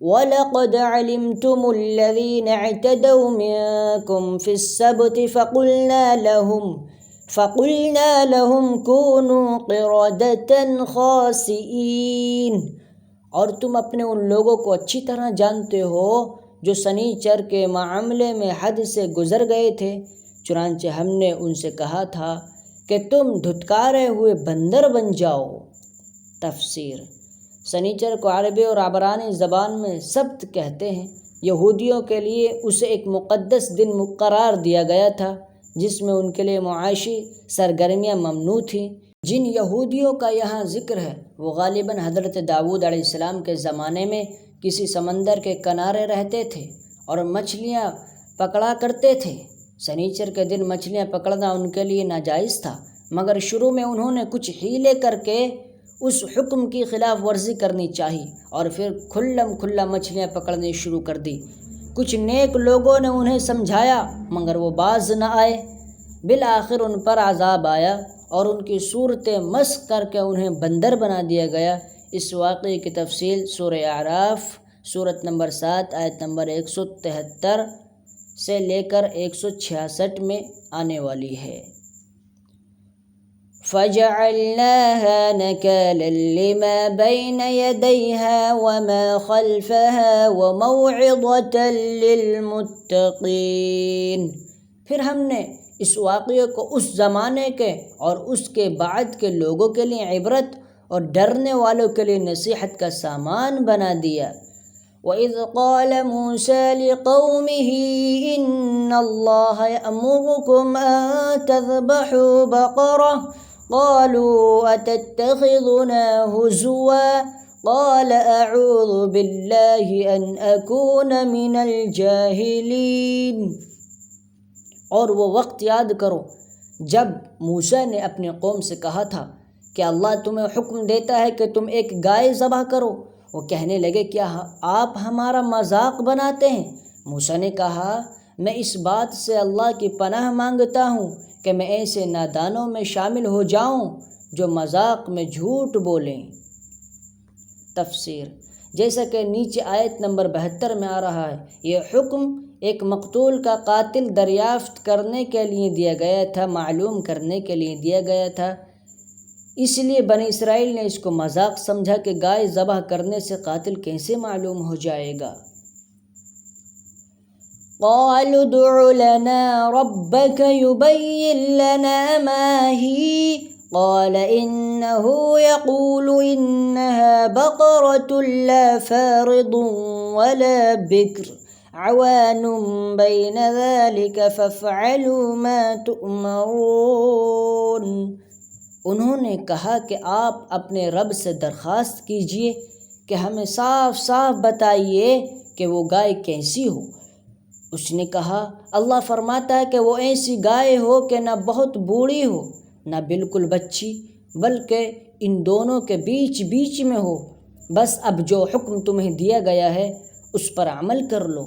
وَلَقَدْ عَلِمْتُمُ الَّذِينَ اعْتَدَوْا مِنكُمْ فِي السَّبْتِ فَقُلْنَا لَهُمْ كُونُوا قِرَدَةً خَاسِئِينَ۔ اور تم اپنے ان لوگوں کو اچھی طرح جانتے ہو جو سنیچر کے معاملے میں حد سے گزر گئے تھے، چنانچہ ہم نے ان سے کہا تھا کہ تم دھتکارے ہوئے بندر بن جاؤ۔ تفسیر: سنیچر کو عربی اور عبرانی زبان میں سبت کہتے ہیں۔ یہودیوں کے لیے اسے ایک مقدس دن قرار دیا گیا تھا جس میں ان کے لیے معاشی سرگرمیاں ممنوع تھیں۔ جن یہودیوں کا یہاں ذکر ہے وہ غالباً حضرت داؤد علیہ السلام کے زمانے میں کسی سمندر کے کنارے رہتے تھے اور مچھلیاں پکڑا کرتے تھے۔ سنیچر کے دن مچھلیاں پکڑنا ان کے لیے ناجائز تھا، مگر شروع میں انہوں نے کچھ ہیلے کر کے اس حکم کی خلاف ورزی کرنی چاہی اور پھر کھلم کھلا مچھلیاں پکڑنی شروع کر دی۔ کچھ نیک لوگوں نے انہیں سمجھایا مگر وہ باز نہ آئے۔ بالآخر ان پر عذاب آیا اور ان کی صورتیں مسخ کر کے انہیں بندر بنا دیا گیا۔ اس واقعے کی تفصیل سورہ اعراف سورت نمبر 7 آیت نمبر 173 سے لے کر 166 میں آنے والی ہے۔ فَجَعَلْنَاهَا نَكَالًا لِمَا بَيْنَ يَدَيْهَا وَمَا خَلْفَهَا وَمَوْعِظَةً لِّلْمُتَّقِينَ۔ پھر ہم نے اس واقعے کو اس زمانے کے اور اس کے بعد کے لوگوں کے لیے عبرت اور ڈرنے والوں کے لیے نصیحت کا سامان بنا دیا۔ وَإِذْ قَالَ مُوسَىٰ لِقَوْمِهِ إِنَّ اللَّهَ يَأْمُرُكُمْ أَن تَذْبَحُوا بَقَرَةً قَالُوا أَتَتَّخِذُنَا هُزُوًا قَالَ أَعُوذُ بِاللَّهِ أَنْ أَكُونَ مِنَ الْجَاهِلِينَ۔ اور وہ وقت یاد کرو جب موسیٰ نے اپنے قوم سے کہا تھا کہ اللہ تمہیں حکم دیتا ہے کہ تم ایک گائے ذبح کرو۔ وہ کہنے لگے کیا آپ ہمارا مذاق بناتے ہیں؟ موسیٰ نے کہا میں اس بات سے اللہ کی پناہ مانگتا ہوں کہ میں ایسے نادانوں میں شامل ہو جاؤں جو مذاق میں جھوٹ بولیں۔ تفسیر: جیسا کہ نیچے آیت نمبر 72 میں آ رہا ہے، یہ حکم ایک مقتول کا قاتل دریافت کرنے کے لیے دیا گیا تھا، معلوم کرنے کے لیے دیا گیا تھا۔ اس لیے بنی اسرائیل نے اس کو مذاق سمجھا کہ گائے ذبح کرنے سے قاتل کیسے معلوم ہو جائے گا۔ قَالُوا ادْعُ لَنَا رَبَّكَ يُبَيِّن لَّنَا مَا هِيَ قَالَ إِنَّهُ يَقُولُ إِنَّهَا بَقَرَةٌ لَّا فَارِضٌ وَلَا بِكْرٌ عَوَانٌ بَيْنَ ذَلِكَ فَافْعَلُوا مَا تُؤْمَرُونَ۔ انہوں نے کہا کہ آپ اپنے رب سے درخواست کیجئے کہ ہمیں صاف صاف بتائیے کہ وہ گائے کیسی ہو۔ اس نے کہا اللہ فرماتا ہے کہ وہ ایسی گائے ہو کہ نہ بہت بوڑھی ہو نہ بالکل بچی، بلکہ ان دونوں کے بیچ بیچ میں ہو۔ بس اب جو حکم تمہیں دیا گیا ہے اس پر عمل کر لو۔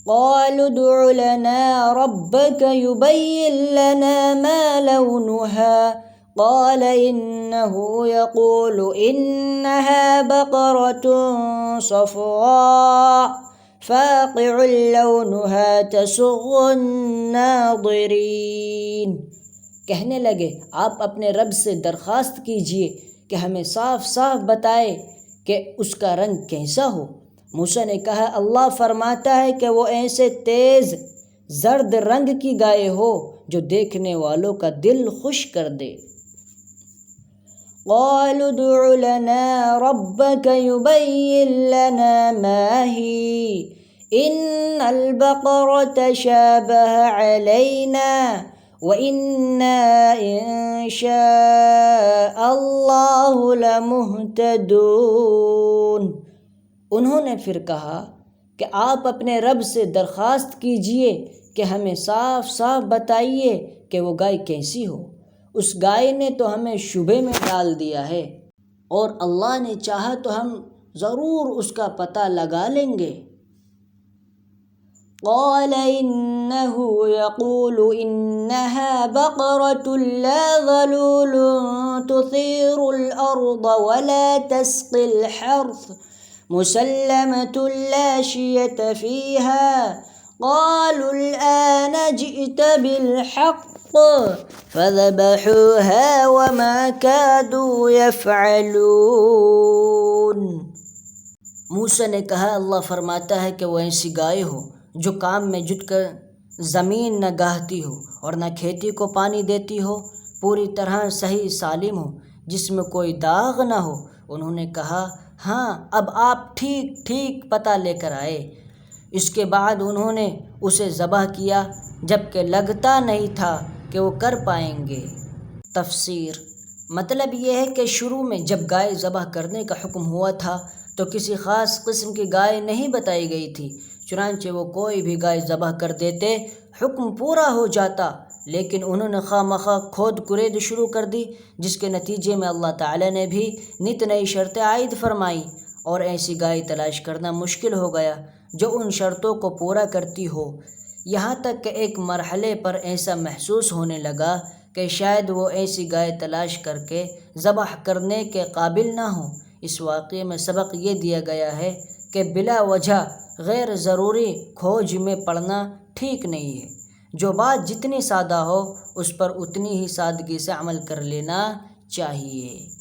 قَالُوا ادْعُ لَنَا رَبَّكَ يُبَيِّن لَّنَا مَا لَوْنُهَا قَالَ إِنَّهُ يَقُولُ إِنَّهَا بَقَرَةٌ صَفْرَاءُ فَاقِعٌ لَّوْنُهَا تَسُرُّ النَّاظِرِينَ۔ کہنے لگے آپ اپنے رب سے درخواست کیجئے کہ ہمیں صاف صاف بتائے کہ اس کا رنگ کیسا ہو۔ موسیٰ نے کہا اللہ فرماتا ہے کہ وہ ایسے تیز زرد رنگ کی گائے ہو جو دیکھنے والوں کا دل خوش کر دے۔ قَالُوا ادْعُ لَنَا رَبَّكَ يُبَيِّن لَّنَا مَا هِيَ إِنَّ الْبَقَرَ تَشَابَهَ عَلَيْنَا وَإِنَّا إِن شَاءَ اللَّهُ لَمُهْتَدُونَ۔ انہوں نے پھر کہا کہ آپ اپنے رب سے درخواست کیجئے کہ ہمیں صاف صاف بتائیے کہ وہ گائے کیسی ہو۔ اس گائے نے تو ہمیں شبے میں ڈال دیا ہے اور اللہ نے چاہا تو ہم ضرور اس کا پتہ لگا لیں گے۔ قَالَ إِنَّهُ يَقُولُ إِنَّهَا بَقَرَةٌ لَّا ذَلُولٌ تُثِيرُ الْأَرْضَ وَلَا تَسْقِي الْحَرْثَ مسلمة لا شية فيها قالوا الآن جئت بالحق فذبحوها وما كادوا يفعلون۔ موسیٰ نے کہا اللہ فرماتا ہے کہ وہ ایسی گائے ہو جو کام میں جٹ کر زمین نہ گاہتی ہو اور نہ کھیتی کو پانی دیتی ہو، پوری طرح صحیح سالم ہو، جس میں کوئی داغ نہ ہو۔ انہوں نے کہا ہاں اب آپ ٹھیک ٹھیک پتہ لے کر آئے۔ اس کے بعد انہوں نے اسے ذبح کیا جبکہ لگتا نہیں تھا کہ وہ کر پائیں گے۔ تفسیر: مطلب یہ ہے کہ شروع میں جب گائے ذبح کرنے کا حکم ہوا تھا تو کسی خاص قسم کی گائے نہیں بتائی گئی تھی، چنانچہ وہ کوئی بھی گائے ذبح کر دیتے، حکم پورا ہو جاتا، لیکن انہوں نے خواہ مخواہ کھود کرید شروع کر دی، جس کے نتیجے میں اللہ تعالیٰ نے بھی نت نئی شرطیں عائد فرمائیں اور ایسی گائے تلاش کرنا مشکل ہو گیا جو ان شرطوں کو پورا کرتی ہو، یہاں تک کہ ایک مرحلے پر ایسا محسوس ہونے لگا کہ شاید وہ ایسی گائے تلاش کر کے ذبح کرنے کے قابل نہ ہوں۔ اس واقعے میں سبق یہ دیا گیا ہے کہ بلا وجہ غیر ضروری کھوج میں پڑنا ٹھیک نہیں ہے۔ جو بات جتنی سادہ ہو اس پر اتنی ہی سادگی سے عمل کر لینا چاہیے۔